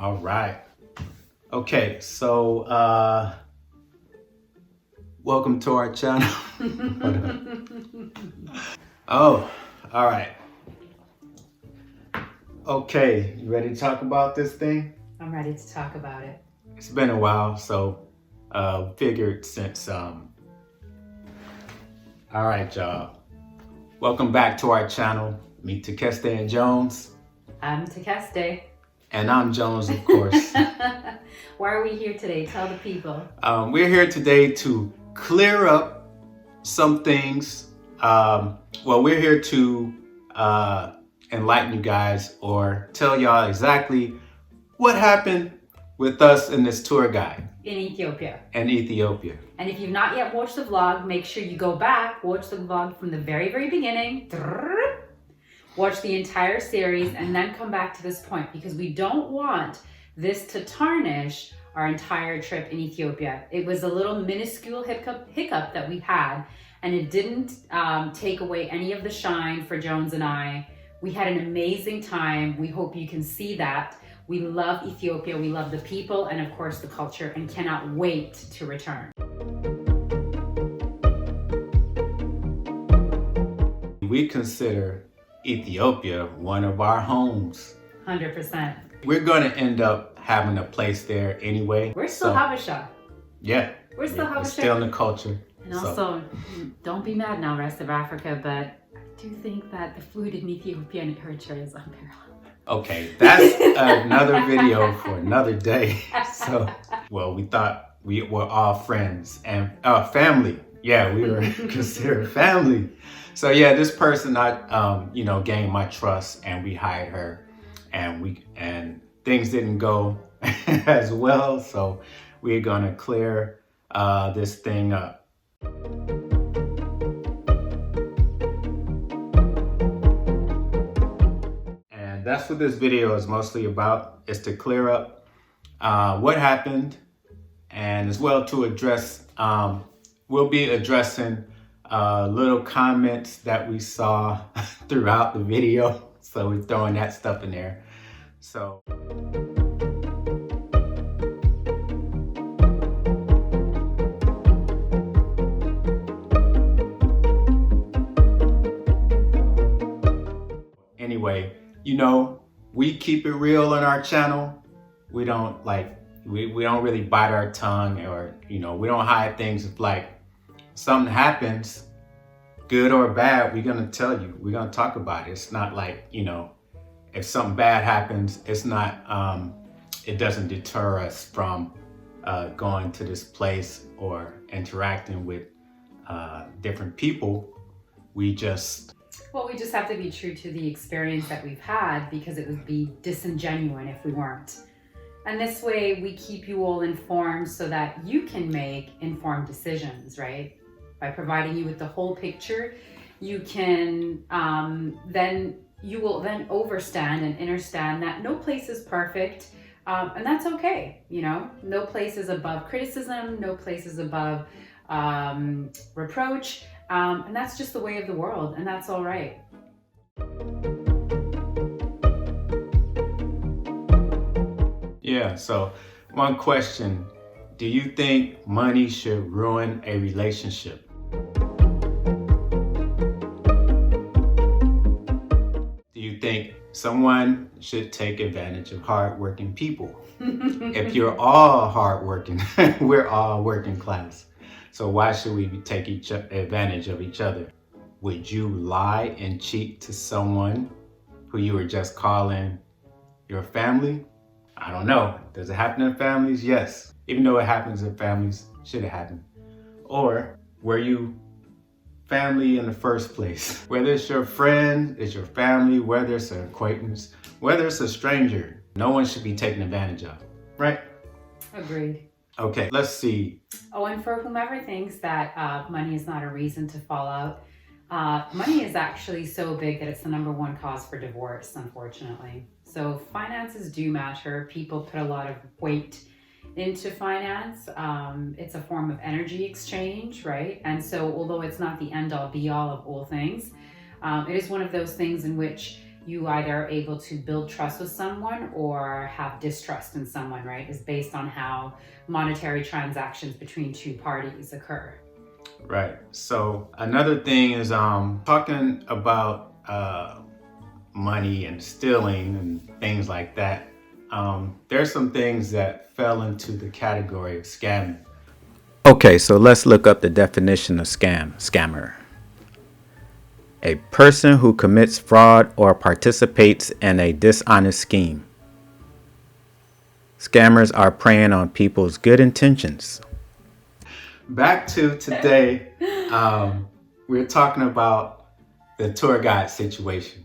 All right. Okay, so welcome to our channel. Oh, all right. Okay, you ready to talk about this thing? I'm ready to talk about it. It's been a while, so figured since all right, y'all. Welcome back to our channel. Meet Takeste and Jones. I'm Takeste. And I'm Jones, of course. Why are we here today? Tell the people. We're here today to clear up some things. We're here to enlighten you guys or tell y'all exactly what happened with us in this tour guide. In Ethiopia. And And if you've not yet watched the vlog, make sure you go back, watch the vlog from the very, very beginning. Watch the entire series and then come back to this point because we don't want this to tarnish our entire trip in Ethiopia. It was a little minuscule hiccup that we had, and it didn't take away any of the shine for Jones and I. We had an amazing time. We hope you can see that. We love Ethiopia, we love the people, and of course the culture, and cannot wait to return. We consider Ethiopia one of our homes. 100%. We're going to end up having a place there anyway. We're still Habesha. Yeah. We're still Habesha. We're still in the culture. And also, don't be mad now, rest of Africa, but I do think that the food in Ethiopia and Eritrea is unparalleled. Okay, that's another video for another day. So, well, we thought we were all friends and family. Yeah, we were considered family. So yeah, this person gained my trust, and we hired her, and things didn't go as well. So we're gonna clear this thing up. And that's what this video is mostly about, is to clear up what happened, and as well to address, we'll be addressing little comments that we saw throughout the video. So we're throwing that stuff in there. So. Anyway, we keep it real on our channel. We don't we don't really bite our tongue, or, we don't hide things. If something happens, good or bad, we're gonna tell you. We're gonna talk about it. It's not like, if something bad happens, it's not, it doesn't deter us from going to this place or interacting with different people. We just have to be true to the experience that we've had, because it would be disingenuous if we weren't. And this way we keep you all informed so that you can make informed decisions, right? By providing you with the whole picture, you can you will then overstand and understand that no place is perfect, and that's okay. No place is above criticism, no place is above reproach, and that's just the way of the world, and that's all right. Yeah, so one question: do you think money should ruin a relationship? Do you think someone should take advantage of hardworking people? If you're all hardworking, we're all working class. So why should we take advantage of each other? Would you lie and cheat to someone who you were just calling your family? I don't know. Does it happen in families? Yes. Even though it happens in families, should it happen? Or were you family in the first place? Whether it's your friend, it's your family, whether it's an acquaintance, whether it's a stranger, no one should be taken advantage of, right? Agreed. Okay, let's see. Oh, and for whomever thinks that money is not a reason to fall out, money is actually so big that it's the #1 cause for divorce, unfortunately. So finances do matter. People put a lot of weight into finance. It's a form of energy exchange, right? And so although it's not the end all be all of all things, it is one of those things in which you either are able to build trust with someone or have distrust in someone, right? Is based on how monetary transactions between two parties occur. Right. So another thing is talking about money and stealing and things like that. There's some things that fell into the category of scamming. Okay, so let's look up the definition of scammer. A person who commits fraud or participates in a dishonest scheme. Scammers are preying on people's good intentions. Back to today, we're talking about the tour guide situation.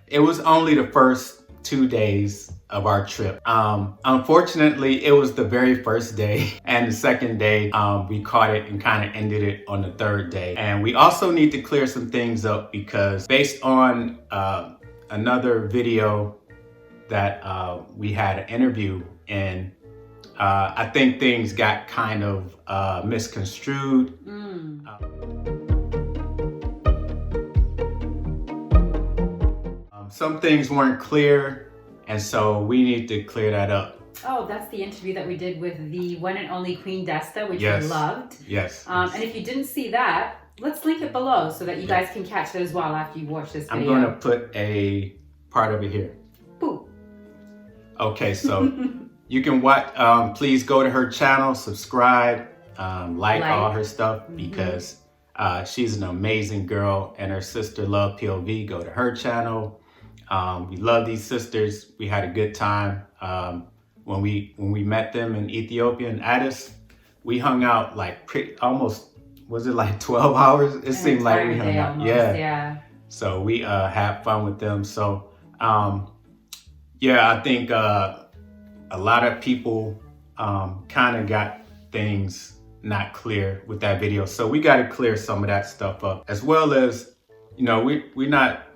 It was only the first 2 days of our trip. Unfortunately, it was the very first day, and the second day we caught it and kind of ended it on the third day. And we also need to clear some things up because based on another video that we had an interview in, I think things got kind of misconstrued. Some things weren't clear, and so we need to clear that up. Oh, that's the interview that we did with the one and only Queen Desta, which Yes. we loved. Yes. And if you didn't see that, let's link it below so that you guys can catch it as well after you watch this video. I'm going to put a part of it here. Boo. Okay, so you can watch, please go to her channel, subscribe, like all her stuff, because she's an amazing girl, and her sister Love POV, go to her channel. We love these sisters. We had a good time. When we met them in Ethiopia in Addis, we hung out like almost, was it like 12 hours? It seemed like we hung out. Almost, yeah. So we had fun with them. So yeah, I think a lot of people kind of got things not clear with that video. So we got to clear some of that stuff up, as well as, you know, we're not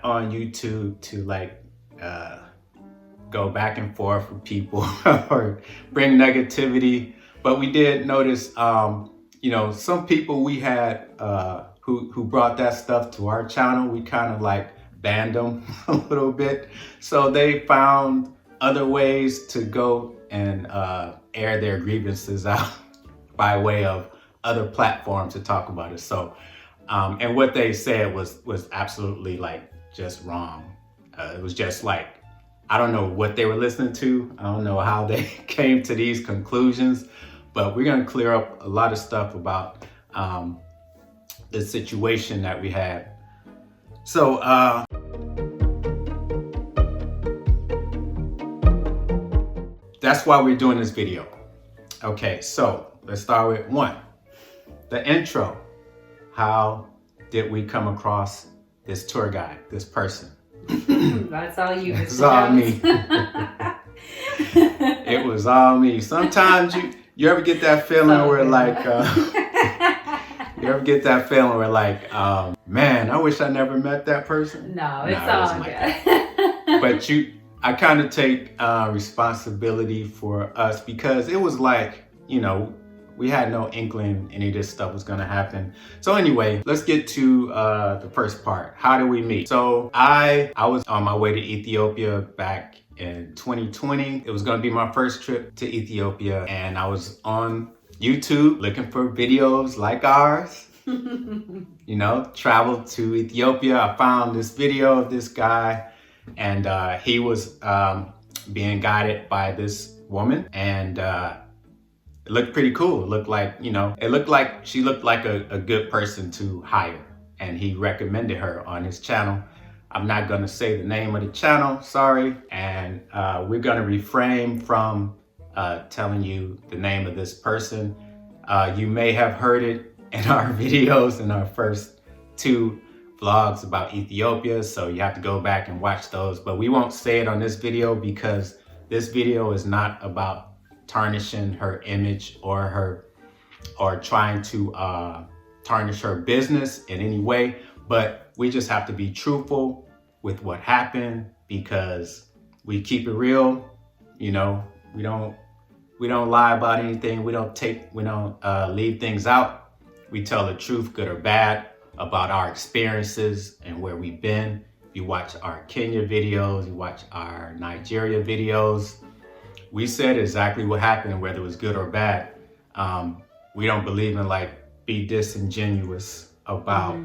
on YouTube to like go back and forth with people or bring negativity. But we did notice, you know, some people we had who brought that stuff to our channel, we kind of like banned them a little bit. So they found other ways to go and air their grievances out by way of other platforms to talk about it. So, and what they said was absolutely like just wrong. It was just like, I don't know what they were listening to. I don't know how they came to these conclusions, but we're gonna clear up a lot of stuff about the situation that we had. So, that's why we're doing this video. Okay, so let's start with one, the intro. How did we come across this tour guide, this person? That's all you. It's all me. It was all me. Sometimes you ever get that feeling where like, you ever get that feeling where like, man, I wish I never met that person? No, it's all good. Like but I kind of take responsibility for us, because it was like, you know, we had no inkling any of this stuff was gonna happen. So anyway, let's get to the first part. How did we meet? So I was on my way to Ethiopia back in 2020. It was gonna be my first trip to Ethiopia, and I was on YouTube looking for videos like ours. You know, traveled to Ethiopia. I found this video of this guy, and he was being guided by this woman, and it looked pretty cool. It looked like, you know, she looked like a good person to hire, and he recommended her on his channel. I'm not gonna say the name of the channel, sorry. And we're gonna refrain from telling you the name of this person. You may have heard it in our videos, in our first 2 vlogs about Ethiopia, so you have to go back and watch those. But we won't say it on this video, because this video is not about tarnishing her image or trying to tarnish her business in any way. But we just have to be truthful with what happened, because we keep it real. You know, we don't lie about anything. We don't leave things out. We tell the truth, good or bad, about our experiences and where we've been. you watch our Kenya videos, you watch our Nigeria videos, we said exactly what happened, whether it was good or bad. We don't believe in like be disingenuous about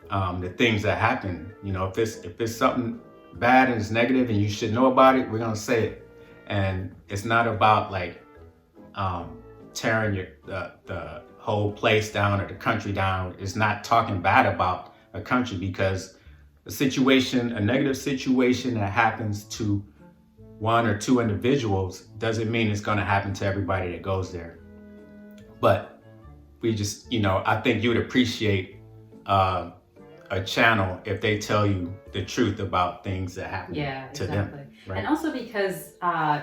the things that happen. You know, if it's something bad and it's negative and you should know about it, we're gonna say it. And it's not about like tearing the whole place down or the country down. It's not talking bad about a country, because a negative situation that happens to one or two individuals doesn't mean it's going to happen to everybody that goes there. But we just, I think you would appreciate a channel if they tell you the truth about things that happen to them. Right? And also because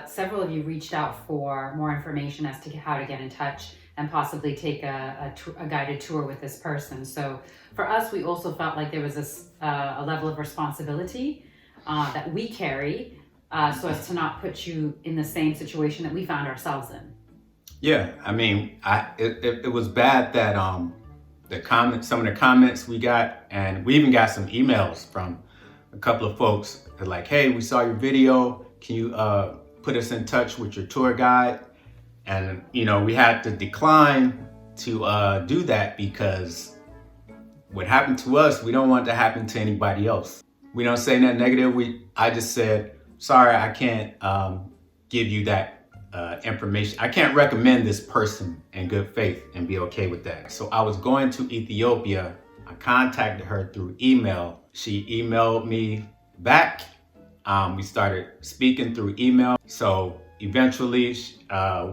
several of you reached out for more information as to how to get in touch and possibly take a guided tour with this person. So for us, we also felt like there was a level of responsibility that we carry, so as to not put you in the same situation that we found ourselves in. Yeah, I mean, it was bad that some of the comments we got, and we even got some emails from a couple of folks that like, hey, we saw your video. Can you put us in touch with your tour guide? And we had to decline to do that, because what happened to us, we don't want to happen to anybody else. We don't say nothing negative. I just said, sorry, I can't give you that information. I can't recommend this person in good faith and be okay with that. So I was going to Ethiopia. I contacted her through email. She emailed me back. We started speaking through email. So eventually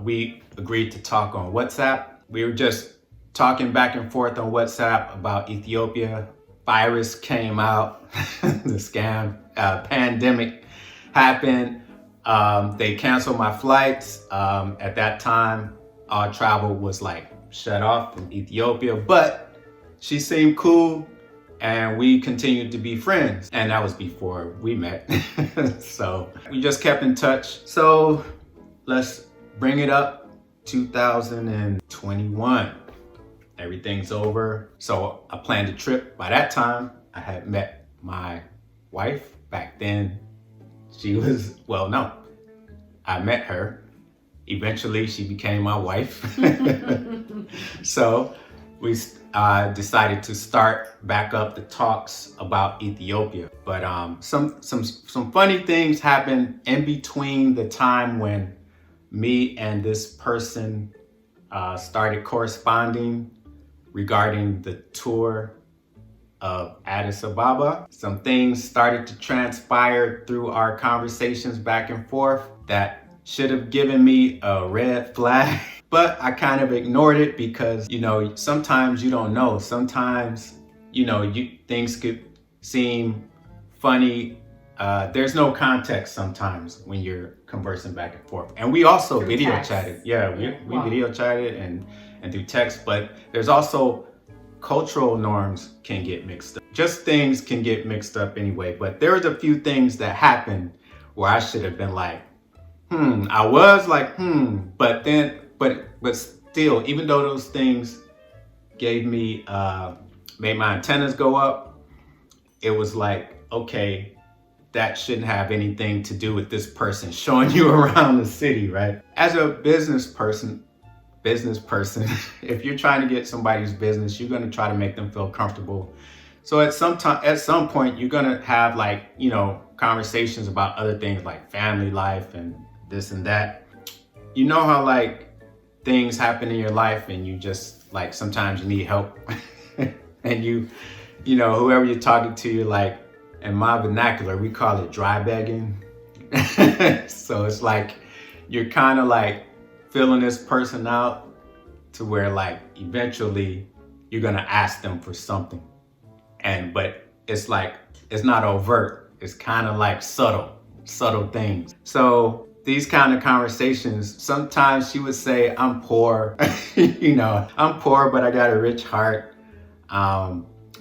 we agreed to talk on WhatsApp. We were just talking back and forth on WhatsApp about Ethiopia. Virus came out, the scam, pandemic happened. They canceled my flights. At that time, our travel was like shut off from Ethiopia, but she seemed cool and we continued to be friends. And that was before we met. So we just kept in touch. So let's bring it up 2021. Everything's over. So I planned a trip. By that time, I had met my wife. Back then, I met her. Eventually, she became my wife. So we decided to start back up the talks about Ethiopia. But some funny things happened in between the time when me and this person started corresponding regarding the tour of Addis Ababa. Some things started to transpire through our conversations back and forth that should have given me a red flag, but I kind of ignored it because, sometimes you don't know. Sometimes, things could seem funny. There's no context sometimes when you're conversing back and forth. And we also through video text. Chatted. Yeah, we video chatted and through text, but there's also cultural norms can get mixed up. Just things can get mixed up anyway, but there was a few things that happened where I should have been like, I was like, but still, even though those things gave me, made my antennas go up, it was like, okay, that shouldn't have anything to do with this person showing you around the city, right? As a business person, if you're trying to get somebody's business, you're going to try to make them feel comfortable. So at some point, you're going to have conversations about other things like family life and this and that. You know how things happen in your life and you just sometimes you need help and whoever you're talking to, you're like, in my vernacular, we call it dry begging. So it's like, you're kind of filling this person out to where eventually you're gonna ask them for something. But it's it's not overt. It's kind of subtle things. So these kind of conversations, sometimes she would say, I'm poor, I'm poor, but I got a rich heart.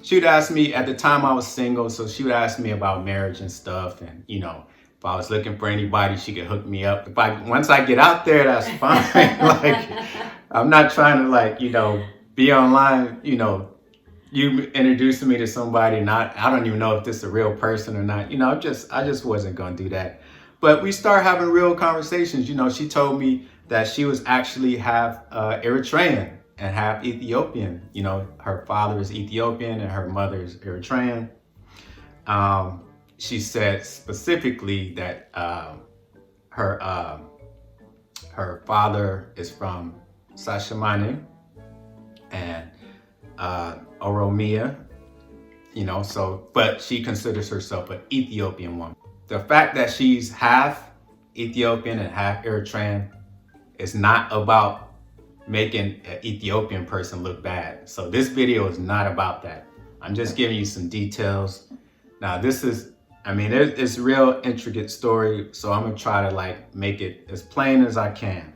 She would ask me, at the time I was single, so she would ask me about marriage and stuff. And, if I was looking for anybody, she could hook me up. Once I get out there, that's fine. I'm not trying to be online, you introducing me to somebody, not, I don't even know if this is a real person or not. You know, I just wasn't going to do that. But we start having real conversations. You know, she told me that she was actually half Eritrean and half Ethiopian. You know, her father is Ethiopian and her mother is Eritrean. She said specifically that her father is from Sashimane and Oromia, you know, so, but she considers herself an Ethiopian woman. The fact that she's half Ethiopian and half Eritrean is not about making an Ethiopian person look bad. So this video is not about that. I'm just giving you some details. Now this is, I mean, it's a real intricate story, so I'm gonna try to like make it as plain as I can.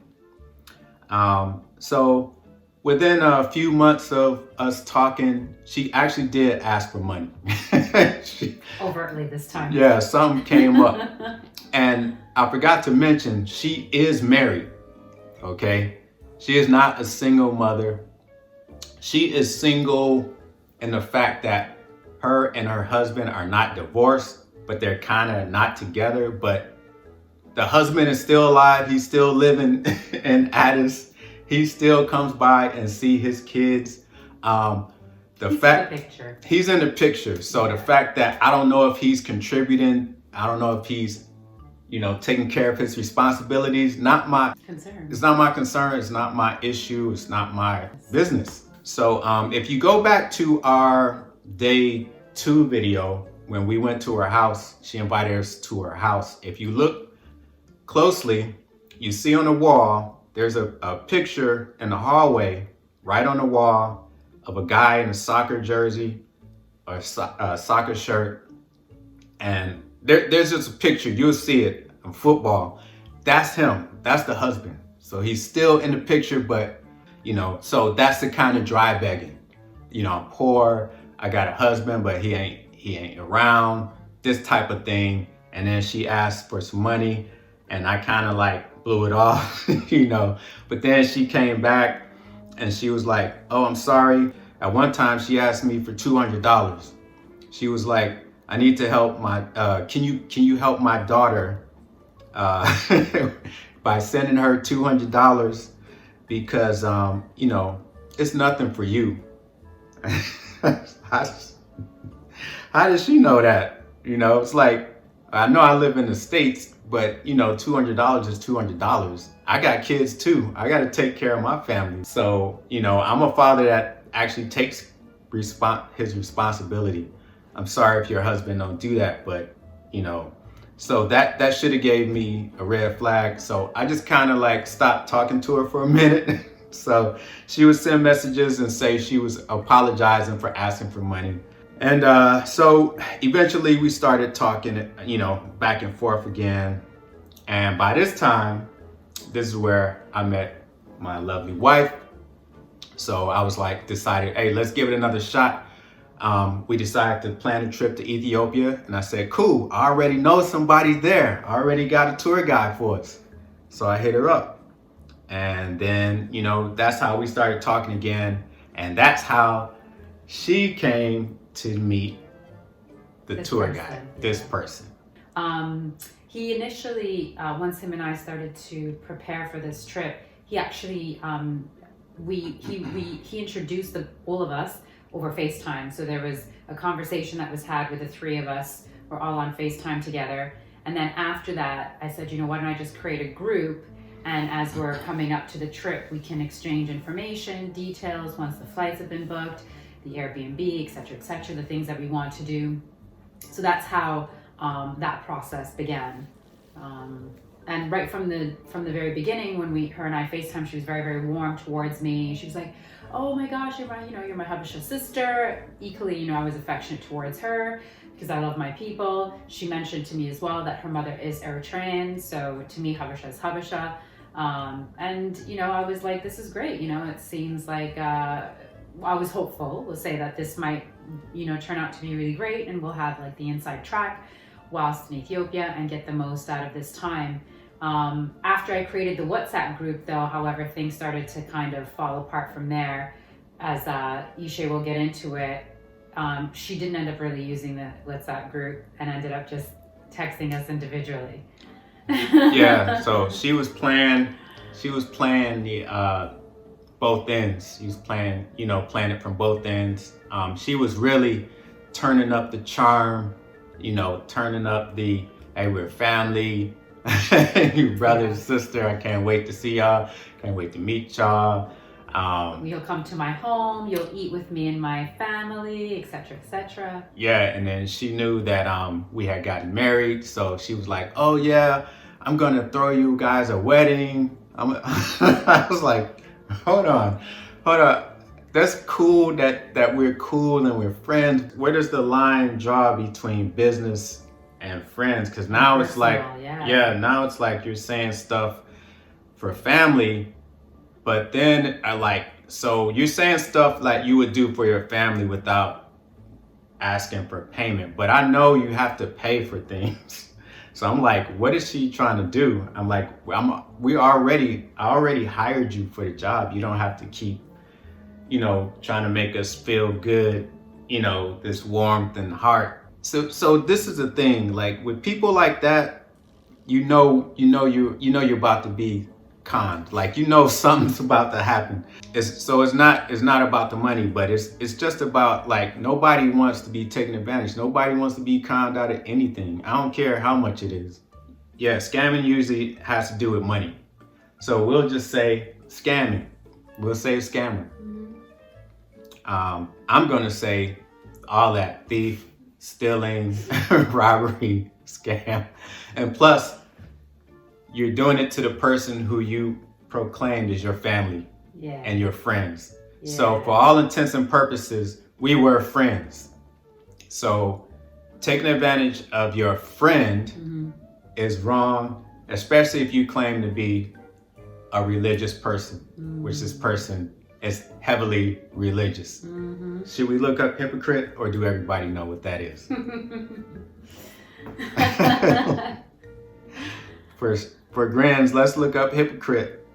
So within a few months of us talking, she actually did ask for money. Overtly this time. Yeah, something came up. And I forgot to mention, she is married, okay? She is not a single mother. She is single in the fact that her and her husband are not divorced, but they're kind of not together, but the husband is still alive. He's still living in Addis. He still comes by and see his kids. He's in the picture. So the fact that I don't know if he's contributing, I don't know if he's, you know, taking care of his responsibilities. Not my concern. It's not my concern. It's not my issue. It's not my business. So if you go back to our day 2 video, when we went to her house, she invited us to her house. If you look closely, you see on the wall, there's a picture in the hallway, right on the wall, of a guy in a soccer jersey or soccer shirt. And there's just a picture, you'll see it in football. That's him, that's the husband. So he's still in the picture, but you know, so that's the kind of dry begging. You know, I'm poor, I got a husband, but he ain't around, this type of thing. And then she asked for some money and I kind of like blew it off, you know. But then she came back and she was like, oh, I'm sorry. At one time she asked me for $200. She was like, I need to help my, can you help my daughter by sending her $200 because, you know, it's nothing for you. How does she know that? You know, it's like, I know I live in the States, but you know, $200 is $200. I got kids too. I got to take care of my family. So, you know, I'm a father that actually takes his responsibility. I'm sorry if your husband don't do that, but you know, so that should have gave me a red flag. So I just kind of like stopped talking to her for a minute. So she would send messages and say she was apologizing for asking for money. And so eventually we started talking, you know, back and forth again. And by this time, this is where I met my lovely wife. So I was like, decided, hey, let's give it another shot. We decided to plan a trip to Ethiopia. And I said, cool, I already know somebody there. I already got a tour guide for us. So I hit her up. And then, you know, that's how we started talking again. And that's how she came to meet the tour guide, this person. He initially, once him and I started to prepare for this trip, he actually, he introduced all of us over FaceTime. So there was a conversation that was had with the 3 of us. We're all on FaceTime together. And then after that, I said, you know, why don't I just create a group? And as we're coming up to the trip, we can exchange information, details, once the flights have been booked, the Airbnb, et cetera, the things that we want to do. So that's how that process began. And right from the very beginning, when her and I FaceTime, she was very, very warm towards me. She was like, oh my gosh, you're my Habesha sister. Equally, you know, I was affectionate towards her because I love my people. She mentioned to me as well that her mother is Eritrean. So to me, Habesha is Habesha. And, you know, I was like, this is great. You know, it seems like, I was hopeful, we'll say, that this might, you know, turn out to be really great and we'll have like the inside track whilst in Ethiopia and get the most out of this time. After I created the WhatsApp group though, however, things started to kind of fall apart from there. as Ishé will get into it, she didn't end up really using the WhatsApp group and ended up just texting us individually. Yeah, so she was playing the both ends. She was playing it from both ends. She was really turning up the charm, turning up the, hey, we're family, you brother and sister, I can't wait to see y'all, can't wait to meet y'all. You'll come to my home, you'll eat with me and my family, etc., etc. Yeah, and then she knew that we had gotten married, so she was like, oh yeah, I'm gonna throw you guys a wedding. I was like, hold on. That's cool that we're cool and we're friends. Where does the line draw between business and friends? Because now it's like, now it's like you're saying stuff for family, but then so you're saying stuff like you would do for your family without asking for payment. But I know you have to pay for things. So I'm like, what is she trying to do? I'm like, I already hired you for the job. You don't have to keep, trying to make us feel good, this warmth and heart. So this is the thing, like with people like that, you're about to be conned. Like, something's about to happen. It's not about the money, but it's just about, like, nobody wants to be taken advantage. Nobody wants to be conned out of anything. I don't care how much it is. Yeah, scamming usually has to do with money. So we'll just say scamming. We'll say scammer. I'm gonna say all that: thief, stealing, robbery, scam, and plus, you're doing it to the person who you proclaimed is your family and your friends. Yeah. So for all intents and purposes, we were friends. So taking advantage of your friend is wrong, especially if you claim to be a religious person, which this person is heavily religious. Should we look up hypocrite, or do everybody know what that is? For grins, let's look up hypocrite.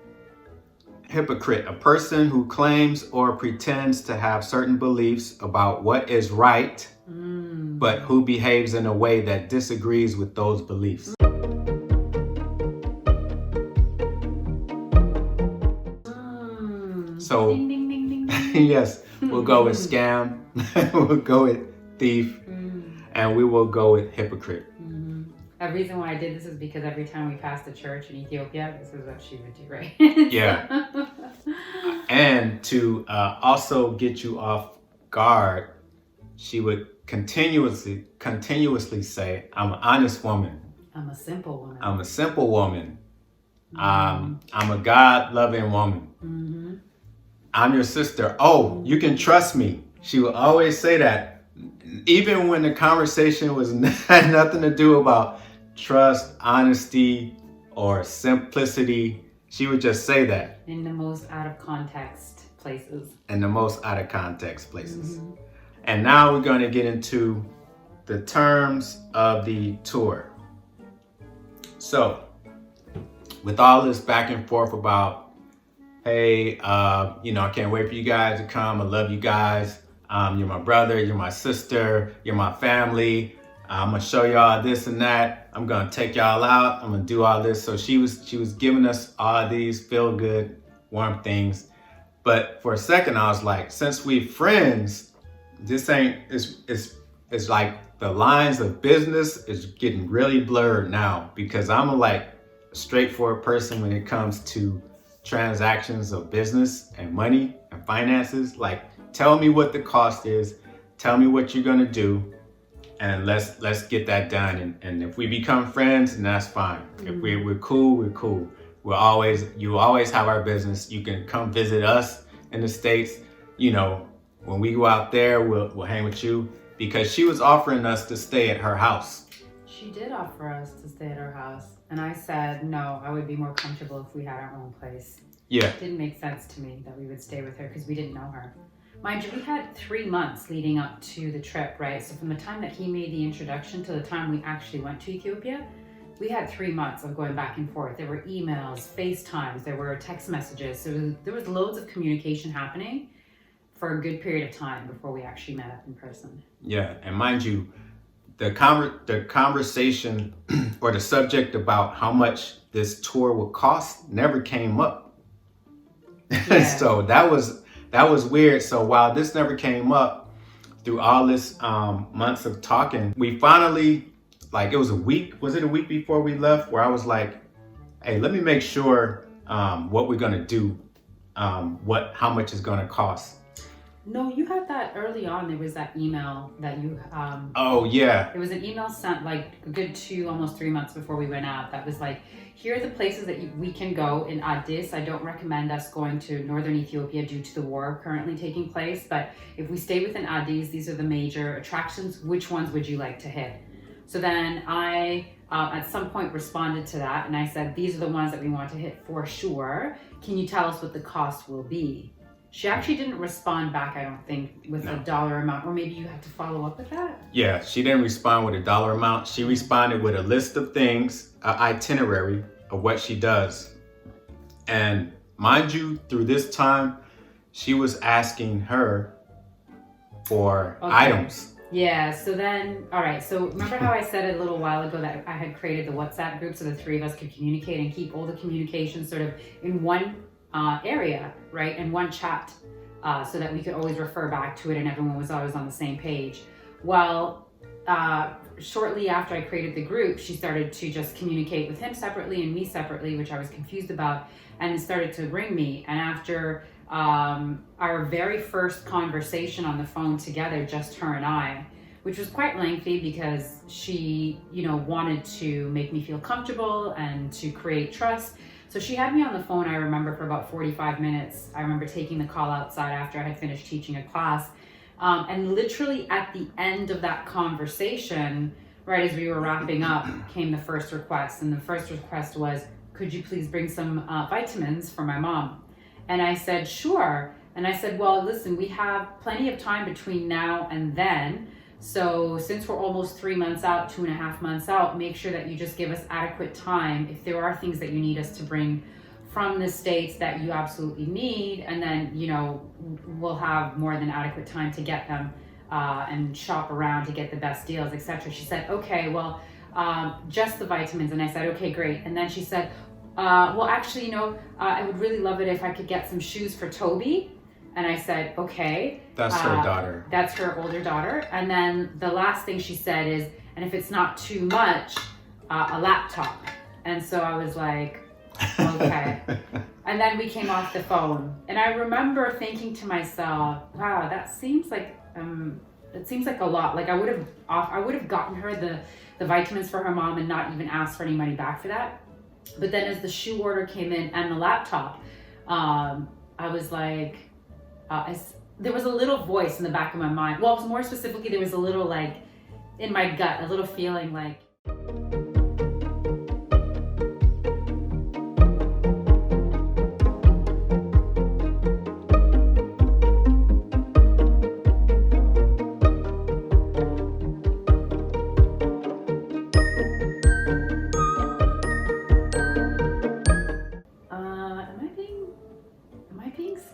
Hypocrite, a person who claims or pretends to have certain beliefs about what is right, but who behaves in a way that disagrees with those beliefs. So, ding, ding, ding, ding, ding. Yes, we'll go with scam, we'll go with thief, and we will go with hypocrite. The reason why I did this is because every time we passed a church in Ethiopia, this is what she would do, right? Yeah. And to also get you off guard, she would continuously say, I'm an honest woman. I'm a simple woman. I'm a simple woman. I'm a God-loving woman. I'm your sister. Oh, you can trust me. She would always say that. Even when the conversation had nothing to do about trust, honesty, or simplicity, she would just say that. In the most out of context places. And now we're going to get into the terms of the tour. So, with all this back and forth about, hey, I can't wait for you guys to come. I love you guys. You're my brother, you're my sister, you're my family. I'm gonna show y'all this and that. I'm gonna take y'all out. I'm gonna do all this. So she was giving us all these feel good, warm things. But for a second, I was like, since we friends, this it's like the lines of business is getting really blurred now, because I'm a straightforward person when it comes to transactions of business and money and finances. Like, tell me what the cost is, tell me what you're gonna do, and let's get that done. And if we become friends, then that's fine. If we're cool, we're cool. You always have our business. You can come visit us in the States. When we go out there, we'll hang with you, because she was offering us to stay at her house. She did offer us to stay at her house. And I said, no, I would be more comfortable if we had our own place. Yeah. It didn't make sense to me that we would stay with her because we didn't know her. Mind you, we had 3 months leading up to the trip, right? So from the time that he made the introduction to the time we actually went to Ethiopia, we had 3 months of going back and forth. There were emails, FaceTimes, there were text messages. So there was loads of communication happening for a good period of time before we actually met up in person. Yeah, and mind you, the conversation or the subject about how much this tour would cost never came up. Yeah. So that was weird. So while this never came up through all this months of talking, we finally, like, it was a week before we left, where I was like, hey, let me make sure what we're gonna do, how much it's gonna cost. No, you had that early on. There was that email that you Oh yeah. It was an email sent like a good 2, almost 3 months before we went out. That was like, here are the places that we can go in Addis. I don't recommend us going to northern Ethiopia due to the war currently taking place. But if we stay within Addis, these are the major attractions. Which ones would you like to hit? So then I, at some point, responded to that. And I said, these are the ones that we want to hit for sure. Can you tell us what the cost will be? She actually didn't respond back, I don't think, with a dollar amount, or maybe you had to follow up with that? Yeah, she didn't respond with a dollar amount. She responded with a list of things, an itinerary of what she does. And mind you, through this time, she was asking her for items. Yeah, so then, all right, so remember how I said a little while ago that I had created the WhatsApp group so the three of us could communicate and keep all the communication sort of in one area, right, in one chat, so that we could always refer back to it and everyone was always on the same page. Well, shortly after I created the group, she started to just communicate with him separately and me separately, which I was confused about, and it started to ring me. And after our very first conversation on the phone together, just her and I, which was quite lengthy because she, wanted to make me feel comfortable and to create trust. So she had me on the phone, I remember, for about 45 minutes. I remember taking the call outside after I had finished teaching a class. And literally at the end of that conversation, right as we were wrapping up, came the first request. And the first request was, could you please bring some vitamins for my mom? And I said, sure. And I said, well, listen, we have plenty of time between now and then. So since we're almost 3 months out, 2.5 months out, make sure that you just give us adequate time if there are things that you need us to bring from the States that you absolutely need. And then, we'll have more than adequate time to get them and shop around to get the best deals, etc. She said, okay, well, just the vitamins. And I said, okay, great. And then she said, well, actually, I would really love it if I could get some shoes for Toby. And I said, okay. That's her daughter. That's her older daughter. And then the last thing she said is, and if it's not too much, a laptop. And so I was like, okay. And then we came off the phone. And I remember thinking to myself, wow, that seems like a lot. Like I would have gotten her the vitamins for her mom and not even asked for any money back for that. But then as the shoe order came in and the laptop, I was like, there was a little voice in the back of my mind. Well, more specifically, there was a little, like, in my gut, a little feeling like,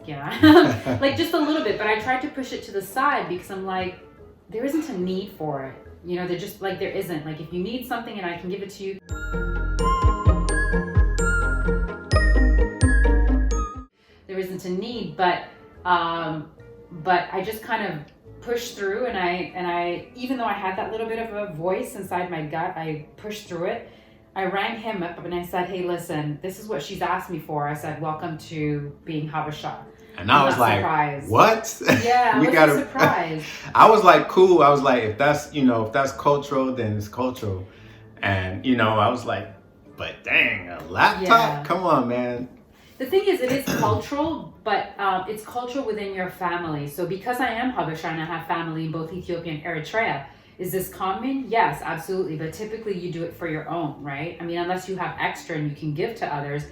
yeah, like just a little bit, but I tried to push it to the side because I'm like, there isn't a need for it. They're just like, there isn't. Like, if you need something and I can give it to you, there isn't a need. But I just kind of pushed through, and I even though I had that little bit of a voice inside my gut, I pushed through it. I rang him up and I said, hey, listen, this is what she's asked me for. I said, welcome to being Habesha. And I was like, surprised. What? Yeah, I wasn't surprised. I was like, cool. I was like, if that's cultural, then it's cultural. And, I was like, but dang, a laptop? Yeah. Come on, man. The thing is, it is cultural, but it's cultural within your family. So because I am Habesha and I have family in both Ethiopia and Eritrea, is this common? Yes, absolutely. But typically you do it for your own, right? I mean, unless you have extra and you can give to others,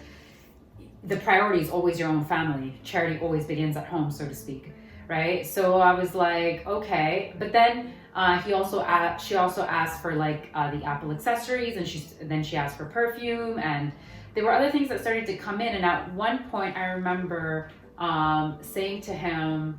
the priority is always your own family. Charity always begins at home, so to speak, right? So I was like, okay. But then she also asked for like the Apple accessories, and then she asked for perfume, and there were other things that started to come in. And at one point I remember saying to him,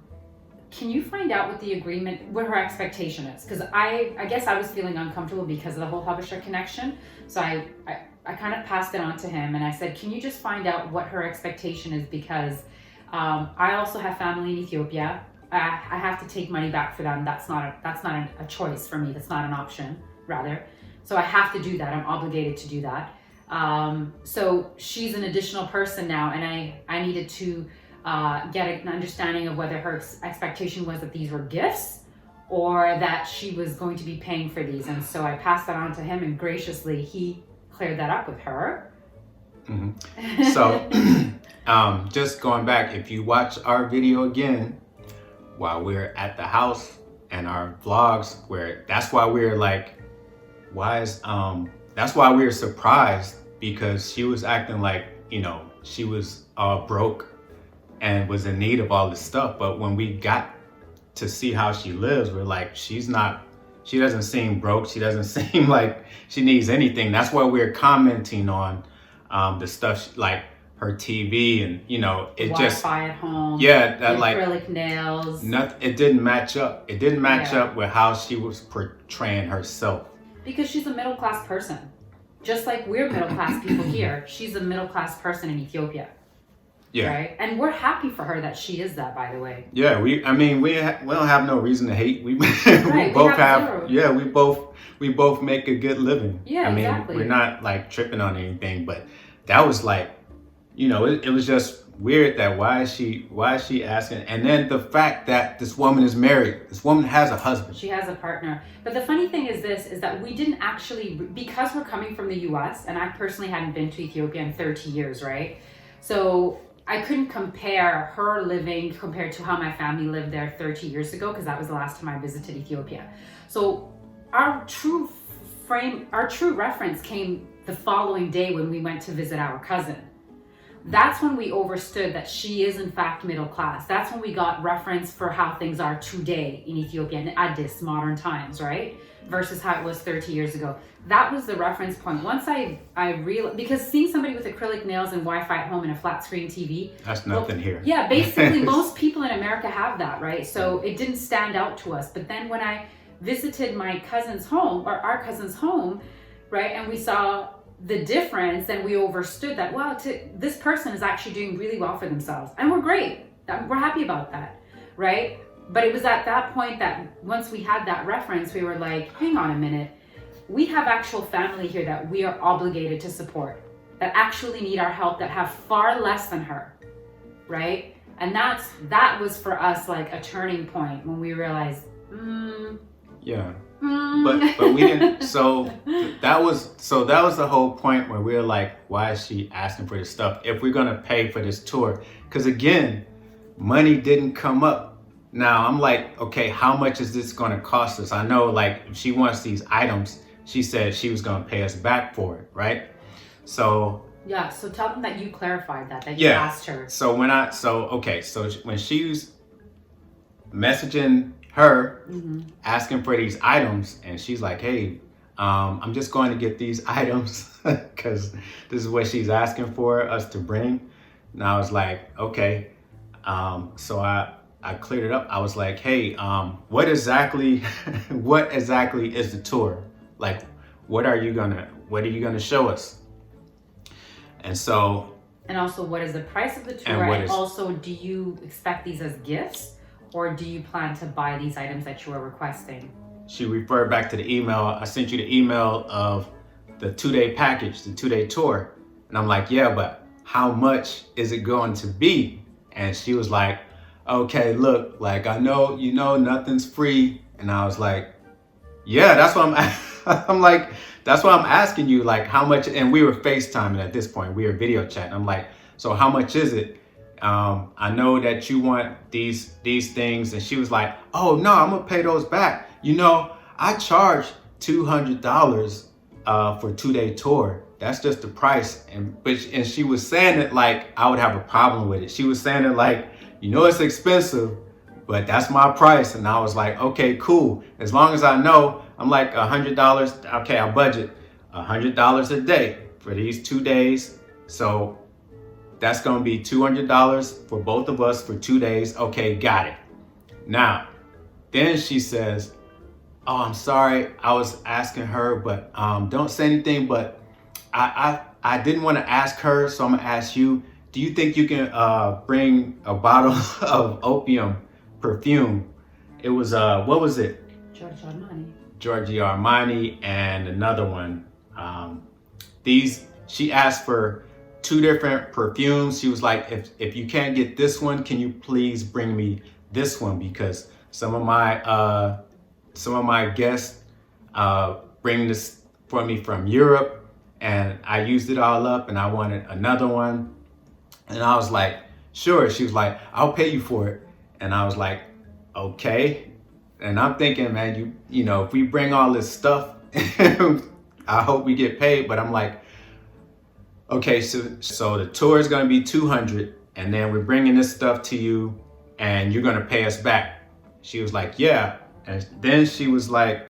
can you find out what the agreement, what her expectation is? Because I guess I was feeling uncomfortable because of the whole publisher connection. So I kind of passed it on to him and I said, can you just find out what her expectation is? Because I also have family in Ethiopia. I have to take money back for them. That's not a choice for me. That's not an option, rather. So I have to do that. I'm obligated to do that. So she's an additional person now, and I needed to get an understanding of whether her expectation was that these were gifts or that she was going to be paying for these. And so I passed that on to him, and graciously he cleared that up with her. Mm-hmm. So just going back, if you watch our video again while we're at the house and our vlogs, where that's why we're like, that's why we were surprised, because she was acting like, you know, she was broke and was in need of all this stuff. But when we got to see how she lives, we're like, she doesn't seem broke. She doesn't seem like she needs anything. That's why we're commenting on the stuff like her TV and, you know, it Wi-Fi just at home. Yeah, that like acrylic nails. Nothing. It didn't match up. It didn't match up with how she was portraying herself. Because she's a middle class person, just like we're middle class people here. She's a middle class person in Ethiopia. Yeah. Right. And we're happy for her that she is that, by the way. Yeah. We don't have no reason to hate. We Right, we both have. zero. Yeah. We both make a good living. Yeah. I mean, exactly. we're not like tripping on anything, but that was like, you know, it was just weird that why is she asking? And then the fact that this woman is married, this woman has a husband. She has a partner. But the funny thing is that we didn't actually, because we're coming from the US, and I personally hadn't been to Ethiopia in 30 years, right? So I couldn't compare her living compared to how my family lived there 30 years ago, because that was the last time I visited Ethiopia. So our true reference came the following day when we went to visit our cousin. That's when we understood that she is in fact middle class. That's when we got reference for how things are today in Ethiopia, in Addis, modern times, right? Versus how it was 30 years ago. That was the reference point. Once I realized, because seeing somebody with acrylic nails and Wi-Fi at home and a flat screen TV. That's nothing here. Yeah, basically most people in America have that, right? So it didn't stand out to us. But then when I visited my cousin's home, or our cousin's home, right? And we saw the difference, and we understood that, wow, this person is actually doing really well for themselves, and we're great. We're happy about that, right? But it was at that point that once we had that reference, we were like, hang on a minute, we have actual family here that we are obligated to support, that actually need our help, that have far less than her, right? And that was for us like a turning point when we realized, Yeah. But we didn't. So that was the whole point where we were like, why is she asking for this stuff if we're gonna pay for this tour? Because again, money didn't come up. Now I'm like, okay, how much is this gonna cost us? I know, like, if she wants these items, she said she was gonna pay us back for it, right? So yeah. So tell them that you clarified that you asked her. So when she was messaging her, asking for these items, and she's like, hey, I'm just going to get these items because this is what she's asking for us to bring. And I was like, okay. So I cleared it up. I was like, hey, what exactly is the tour? Like, what are you gonna show us? And also, what is the price of the tour? And also, do you expect these as gifts? Or do you plan to buy these items that you are requesting? She referred back to the email. I sent you the email of the 2-day package, the 2-day tour. And I'm like, yeah, but how much is it going to be? And she was like, okay, look, like, I know, you know, nothing's free. And I was like, yeah, that's what I'm like, that's what I'm asking you, like, how much? And we were FaceTiming at this point. We were video chatting. I'm like, so how much is it? I know that you want these things. And she was like, oh no, I'm gonna pay those back. You know, I charge $200 for 2-day tour. That's just the price. And she was saying it like I would have a problem with it. She was saying it like, you know, it's expensive, but that's my price. And I was like, okay, cool. As long as I know, I'm like $100. Okay, I'll budget $100 a day for these 2 days. So that's going to be $200 for both of us for 2 days. Okay, got it. Now, then she says, oh, I'm sorry, I was asking her, but don't say anything, but I didn't want to ask her, so I'm gonna ask you, do you think you can bring a bottle of opium perfume? It was, what was it? Giorgio Armani. Giorgio Armani and another one. She asked for 2 different perfumes. She was like, if you can't get this one, can you please bring me this one? Because some of my guests bring this for me from Europe, and I used it all up and I wanted another one. And I was like, sure. She was like, I'll pay you for it. And I was like, okay. And I'm thinking, man, you know, if we bring all this stuff, I hope we get paid. But I'm like, okay, so the tour is gonna be $200, and then we're bringing this stuff to you, and you're gonna pay us back. She was like, yeah. And then she was like,